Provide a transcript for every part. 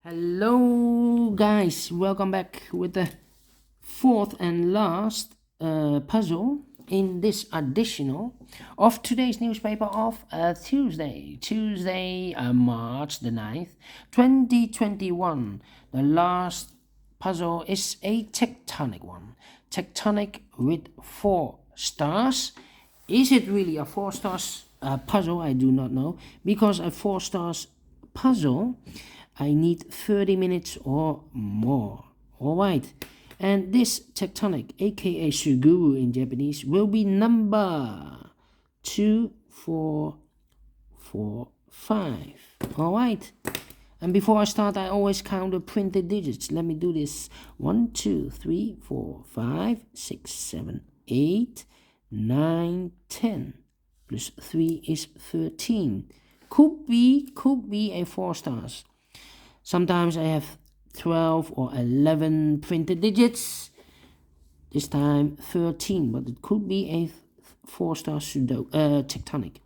Hello guys, welcome back with the fourth and last puzzle in this additional of today's newspaper of Tuesday, March the 9th, 2021. The last puzzle is a tectonic one. Tectonic with 4 stars. Is it really a 4 stars puzzle? I do not know, because a 4 stars puzzle I need 30 minutes or more. Alright, and this Tectonic, aka Suguru in Japanese, will be number 2445. Alright, and before I start, I always count the printed digits. Let me do this. 1, 2, 3, 4, 5, 6, 7, 8, 9, 10. Plus 3 is 13. Could be a 4 stars. Sometimes I have 12 or 11 printed digits. This time 13, but it could be a 4-star Tectonic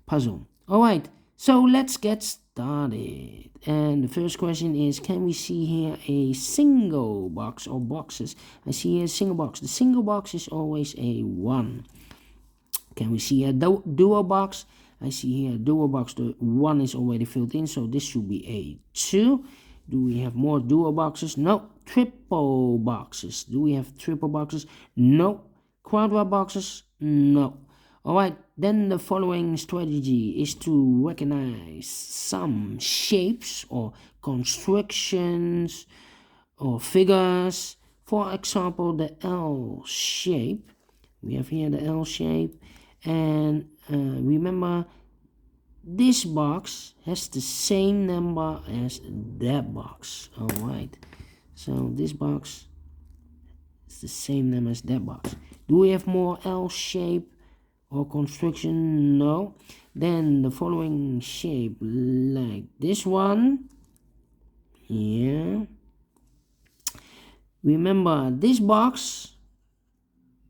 puzzle. Alright, so let's get started. And the first question is, can we see here a single box or boxes? I see here a single box. The single box is always a 1. Can we see a dual box? I see here a dual box. The 1 is already filled in, so this should be a 2. Do we have more dual boxes? No. Triple boxes. Do we have triple boxes? No. Quadra boxes? No. Alright, then the following strategy is to recognize some shapes or constructions or figures. For example, the L shape. We have here the L shape. And remember, this box has the same number as that box. Alright, so this box is the same number as that box. Do we have more L shape or construction? No. Then the following shape, like this one. Yeah. Remember, this box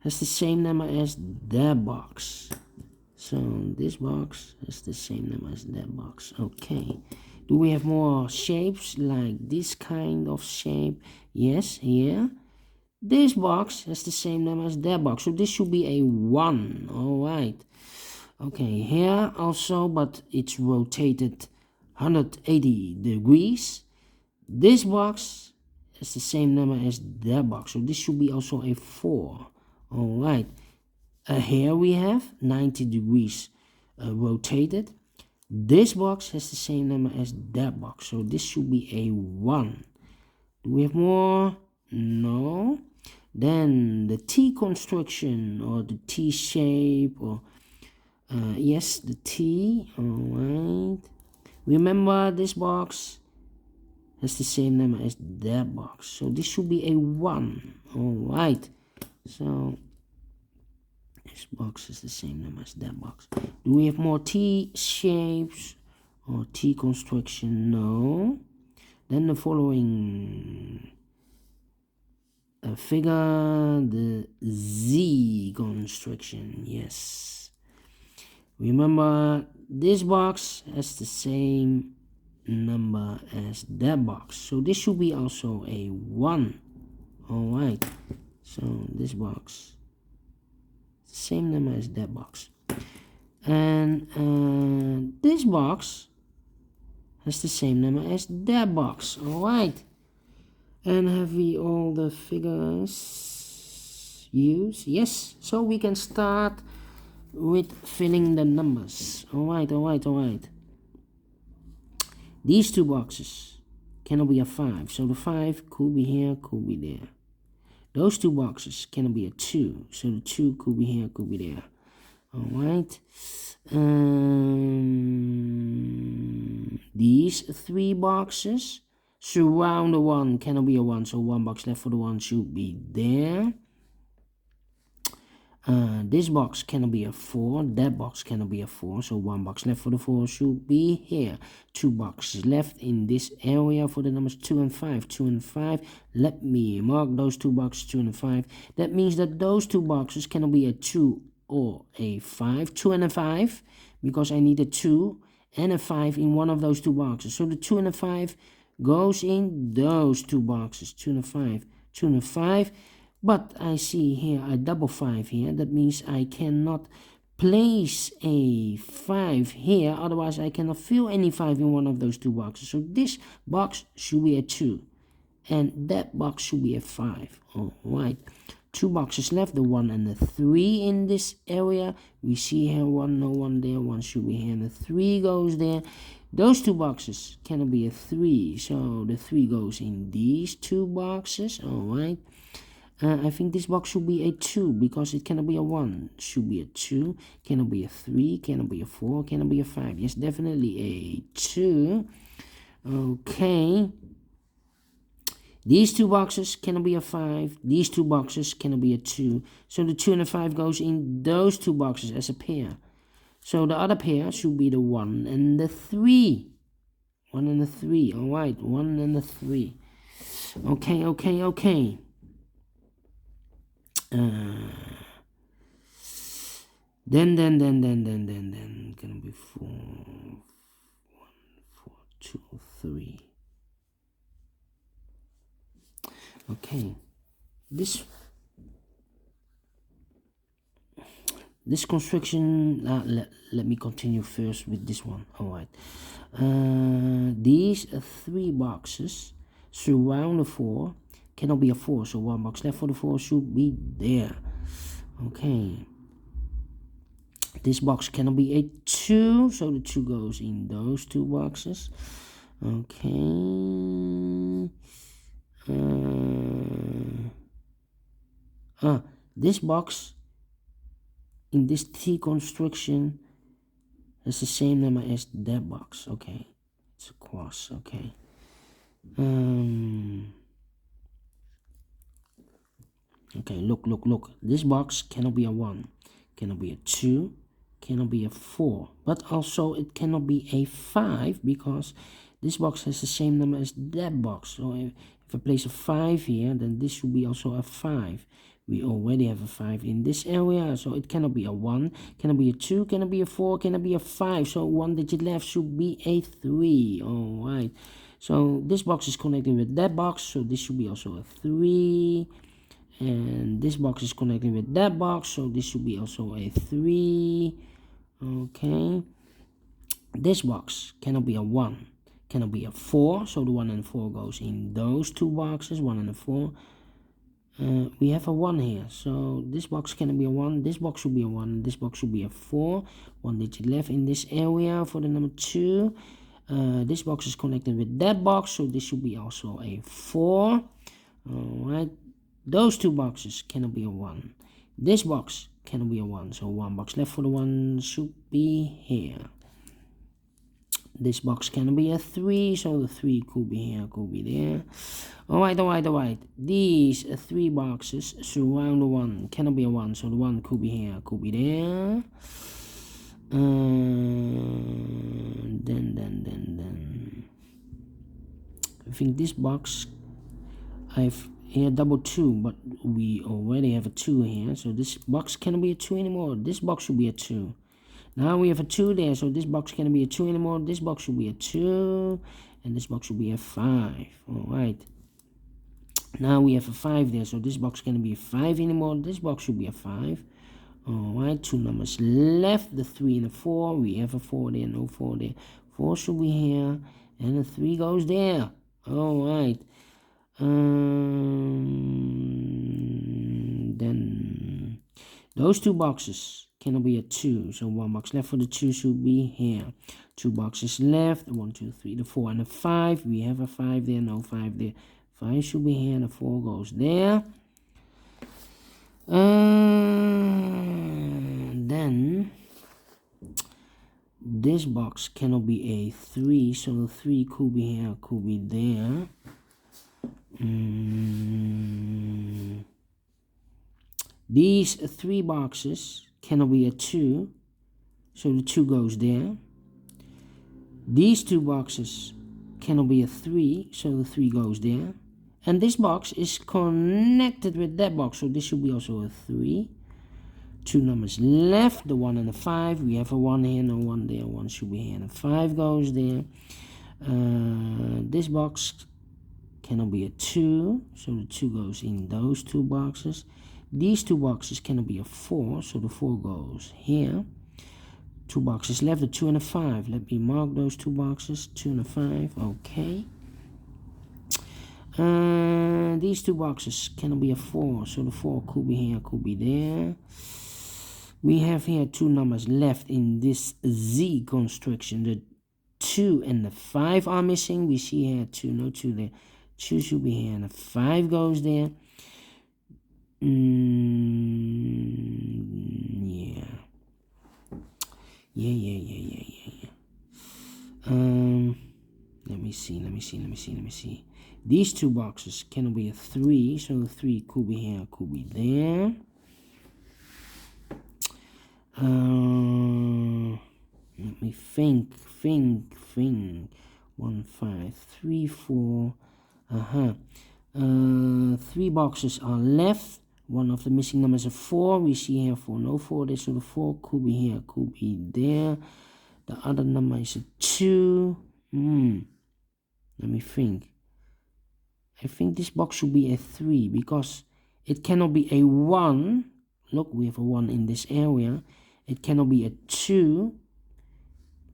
has the same number as that box. So this box has the same number as that box. Okay. Do we have more shapes like this kind of shape? Yes, here. This box has the same number as that box. So this should be a 1. Alright. Okay, here also, but it's rotated 180 degrees. This box has the same number as that box. So this should be also a 4. Alright, here we have 90 degrees rotated. This box has the same number as that box, so this should be a 1. Do we have more? No. Then the T construction or the T shape, or yes, the T. Alright, remember this box has the same number as that box, so this should be a 1. Alright, so this box is the same number as that box. Do we have more T shapes or T construction? No. Then the following figure, the Z construction. Yes. Remember, this box has the same number as that box, so this should be also a 1. Alright, so this box, same number as that box. And this box has the same number as that box. Alright, and have we all the figures used? Yes, so we can start with filling the numbers. Alright. These two boxes cannot be a 5, so the 5 could be here, could be there. Those two boxes cannot be a 2, so the 2 could be here, could be there. Alright. These 3 boxes surround the 1, cannot be a 1, so 1 box left for the 1 should be there. This box cannot be a 4, that box cannot be a 4, so 1 box left for the 4 should be here. 2 boxes left in this area for the numbers 2 and 5. 2 and 5. Let me mark those 2 boxes, 2 and 5. That means that those 2 boxes cannot be a 2 or a 5. 2 and a 5, because I need a 2 and a 5 in one of those 2 boxes. So the 2 and a 5 goes in those two boxes. 2 and a 5, 2 and a 5. But I see here a double 5 here. That means I cannot place a 5 here, otherwise I cannot fill any 5 in one of those two boxes. So this box should be a 2 and that box should be a 5. All right, two boxes left, the 1 and the 3 in this area. We see here 1, no 1 there, 1 should be here and the 3 goes there. Those two boxes cannot be a 3, so the 3 goes in these two boxes. All right, I think this box should be a 2 because it cannot be a 1. Should be a 2. Cannot be a 3. Cannot be a 4. Cannot be a 5. Yes, definitely a 2. Okay. These two boxes cannot be a 5. These two boxes cannot be a 2. So the 2 and the 5 goes in those two boxes as a pair. So the other pair should be the 1 and the 3. 1 and the 3. All right. 1 and the 3. Okay, okay, okay. Then gonna be 4, 1, 4, 2, 3. Okay, this construction. Let me continue first with this one. All right, these 3 boxes surround the 4. Cannot be a 4, so 1 box left for the 4 should be there. Okay, this box cannot be a 2, so the 2 goes in those two boxes. Okay, this box in this T construction has the same number as that box. Okay, it's a cross. Okay, okay, look. This box cannot be a 1, cannot be a 2, cannot be a 4, but also it cannot be a 5 because this box has the same number as that box. So if I place a 5 here, then this should be also a 5. We already have a 5 in this area, so it cannot be a 1, cannot be a 2, cannot be a 4, cannot be a 5. So 1 digit left should be a 3. All right. So this box is connecting with that box, so this should be also a 3. And this box is connecting with that box, so this should be also a 3. Okay, this box cannot be a 1, cannot be a 4, so the 1 and 4 goes in those two boxes, 1 and a 4. We have a 1 here, so this box cannot be a 1, this box should be a 1, this box should be a 4. 1 digit left in this area for the number 2. This box is connected with that box, so this should be also a 4. All right, those two boxes cannot be a 1. This box cannot be a 1, so 1 box left for the 1 should be here. This box cannot be a 3, so the 3 could be here, could be there. All right. These 3 boxes surround the 1. Cannot be a 1, so the 1 could be here, could be there. Then I think this box, I've here double 2, but we already have a 2 here, so this box cannot be a 2 anymore. This box should be a 2. Now we have a 2 there, so this box cannot be a 2 anymore. This box should be a 2, and this box should be a 5. All right. Now we have a 5 there, so this box cannot be a 5 anymore. This box should be a 5. All right, 2 numbers left, the 3 and the 4. We have a 4 there, no 4 there. 4 should be here, and the 3 goes there. All right. Then those two boxes cannot be a 2, so 1 box left for the 2 should be here. 2 boxes left, 1, 2, 3, the 4 and the 5. We have a 5 there, no 5 there. 5 should be here, and the 4 goes there. Then this box cannot be a 3, so the 3 could be here, could be there. These 3 boxes cannot be a 2, so the 2 goes there. These 2 boxes cannot be a 3, so the 3 goes there. And this box is connected with that box, so this should be also a 3. 2 numbers left, the 1 and the 5. We have a 1 here, no 1 there. 1 should be here, and a 5 goes there. This box cannot be a 2, so the 2 goes in those 2 boxes. These 2 boxes cannot be a 4, so the 4 goes here. 2 boxes left, a 2 and a 5. Let me mark those 2 boxes, 2 and a 5, okay. These 2 boxes cannot be a 4, so the 4 could be here, could be there. We have here 2 numbers left in this Z construction. The 2 and the 5 are missing. We see here 2, no 2 there. 2 should be here, and the 5 goes there. Yeah. Let me see. These 2 boxes cannot be a 3, so the 3 could be here, could be there. Let me think. 1, 5, 3, 4. 3 boxes are left. One of the missing numbers is a 4. We see here 4, no 4 there, so the 4 could be here, could be there. The other number is a 2. Let me think. I think this box should be a 3 because it cannot be a 1. Look, we have a 1 in this area. It cannot be a 2.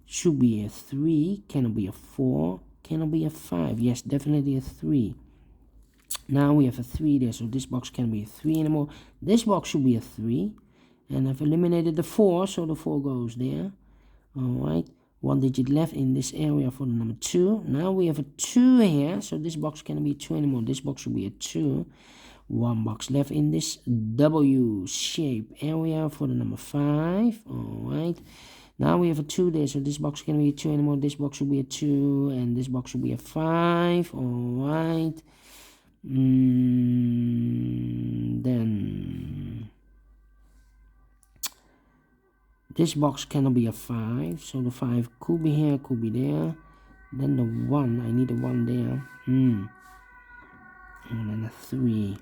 Should be a 3. Cannot be a 4. Cannot be a 5. Yes, definitely a 3. Now we have a 3 there, so this box can't be a 3 anymore. This box should be a 3. And I've eliminated the 4, so the 4 goes there. Alright. 1 digit left in this area for the number 2. Now we have a 2 here, so this box cannot be a 2 anymore. This box should be a 2. 1 box left in this W shape area for the number 5. Alright. Now we have a 2 there, so this box cannot be a 2 anymore. This box should be a 2, and this box should be a 5. Alright. Then this box cannot be a 5, so the 5 could be here, could be there. Then the 1, I need a 1 there. And then a 3.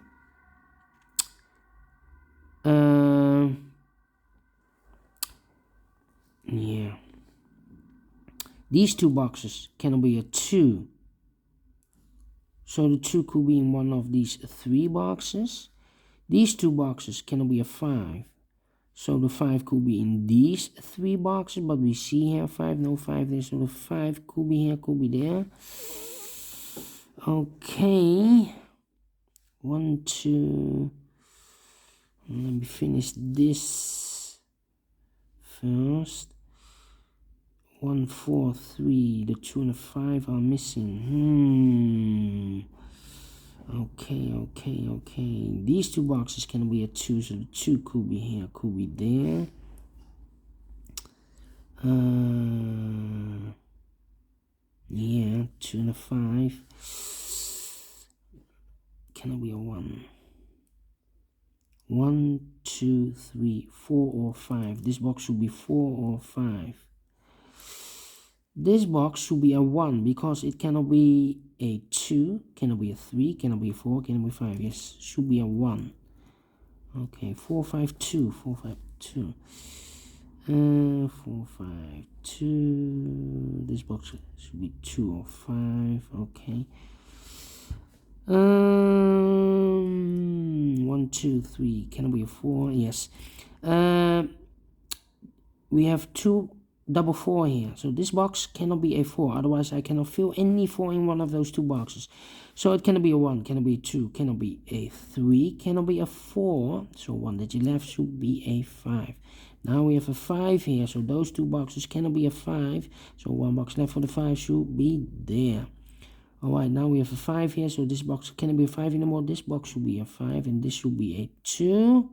Yeah. These 2 boxes cannot be a 2. So the 2 could be in one of these 3 boxes. These 2 boxes cannot be a 5. So the 5 could be in these 3 boxes, but we see here 5, no 5 there, so the 5 could be here, could be there. Okay. 1, 2. Let me finish this first. 1, 4, 3. The 2 and the 5 are missing. Okay. These 2 boxes can be a 2, so the 2 could be here, could be there. Yeah, 2 and a 5. Can be a 1. 1, 2, 3, 4 or 5. This box should be 4 or 5. This box should be a 1 because it cannot be a 2, cannot be a 3, cannot be a 4, cannot be 5. Yes, should be a 1. Okay, 4, 5, 2, 4, 5, 2. 4, 5, 2. This box should be 2 or 5. Okay. 1, 2, 3. Cannot be a 4. Yes. We have 2 double 4 here, so this box cannot be a 4, otherwise I cannot fill any 4 in one of those 2 boxes. So it cannot be a 1, cannot be a 2, cannot be a 3, cannot be a 4, so 1 digit left should be a 5. Now we have a 5 here, so those 2 boxes cannot be a 5, so 1 box left for the 5 should be there. Alright, now we have a 5 here, so this box cannot be a 5 anymore. This box should be a 5, and this should be a 2.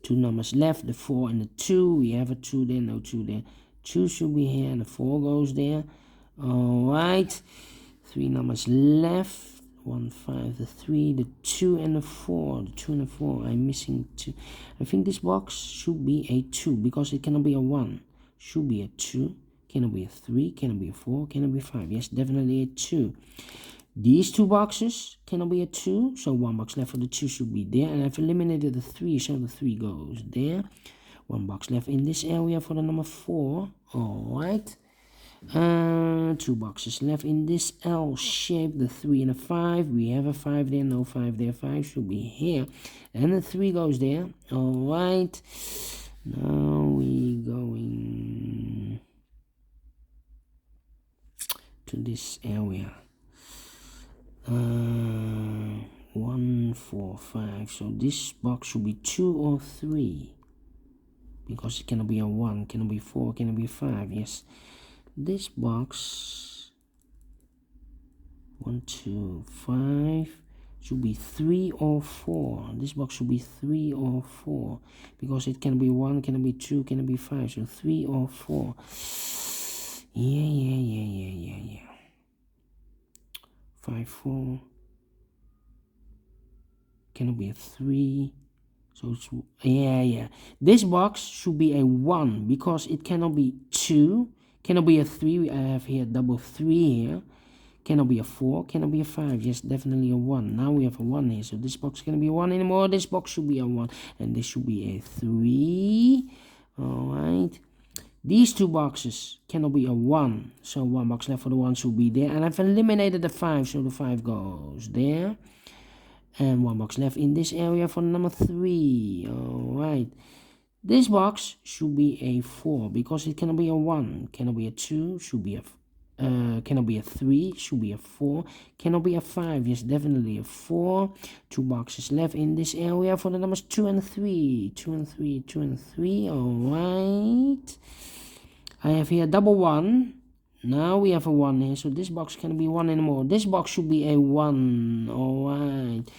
2 numbers left, the 4 and the 2. We have a 2 there, no 2 there. 2 should be here, and the 4 goes there. Alright. 3 numbers left. 1, 5, the 3, the 2, and the 4. The 2 and the 4. I'm missing 2. I think this box should be a 2, because it cannot be a 1. Should be a 2. Cannot be a 3. Cannot be a 4. Cannot be a 5. Yes, definitely a 2. These 2 boxes cannot be a 2, so 1 box left for the 2 should be there, and I've eliminated the 3, so the 3 goes there. 1 box left in this area for the number 4. Alright. Two boxes left in this L shape, the 3 and a 5. We have a 5 there, no 5 there, 5 should be here. And the 3 goes there. Alright. Now we going to this area. 1, 4, 5. So this box should be 2 or 3. Because it cannot be a 1, cannot be 4, cannot be 5. Yes. This box 1, 2, 5 should be 3 or 4. This box should be 3 or 4 because it can be 1, can be 2, can be 5. So 3 or 4. Yeah. 5, 4 cannot be a 3. So it's, yeah. This box should be a 1 because it cannot be 2. Cannot be a 3. I have here double 3 here. Cannot be a 4. Cannot be a 5. Yes, definitely a 1. Now we have a 1 here. So this box cannot be a 1 anymore. This box should be a 1. And this should be a 3. Alright. These two boxes cannot be a 1. So 1 box left for the 1 should be there. And I've eliminated the 5. So the 5 goes there. And 1 box left in this area for number 3. Alright. This box should be a 4 because it cannot be a 1, cannot be a 2, should be a cannot be a 3, should be a 4, cannot be a 5, yes, definitely a 4. 2 boxes left in this area for the numbers 2 and 3. 2 and 3, 2 and 3, alright. I have here double 1. Now we have a 1 here, so this box cannot be 1 anymore. This box should be a 1, alright.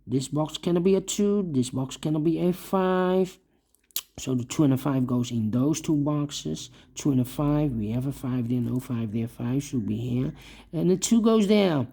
This box cannot be a 2. This box cannot be a 5. So the 2 and a 5 goes in those 2 boxes. 2 and a 5. We have a 5 there. No 5 there. 5 should be here. And the 2 goes there.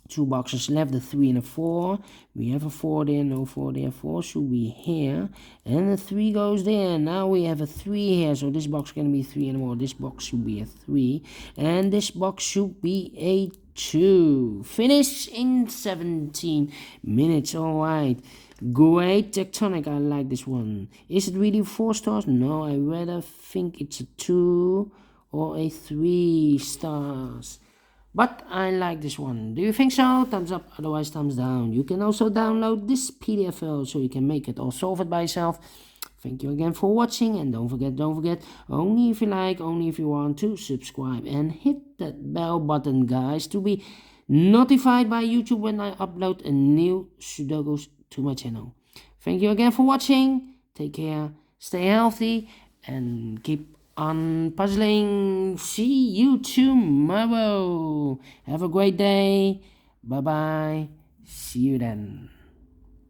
2 boxes left. The 3 and a 4. We have a 4 there. No 4 there. 4 should be here. And the 3 goes there. Now we have a 3 here. So this box can be 3 anymore. This box should be a 3. And this box should be a 2. Finish in 17 minutes. Alright. Great Tectonic. I like this one. Is it really 4 stars? No, I rather think it's a 2 or a 3 stars. But I like this one. Do you think so? Thumbs up, otherwise thumbs down. You can also download this PDF file so you can make it or solve it by yourself. Thank you again for watching, and don't forget, only if you like, only if you want to subscribe and hit that bell button, guys, to be notified by YouTube when I upload a new Sudokus to my channel. Thank you again for watching. Take care, stay healthy, and keep on puzzling. See you tomorrow. Have a great day. Bye bye. See you then.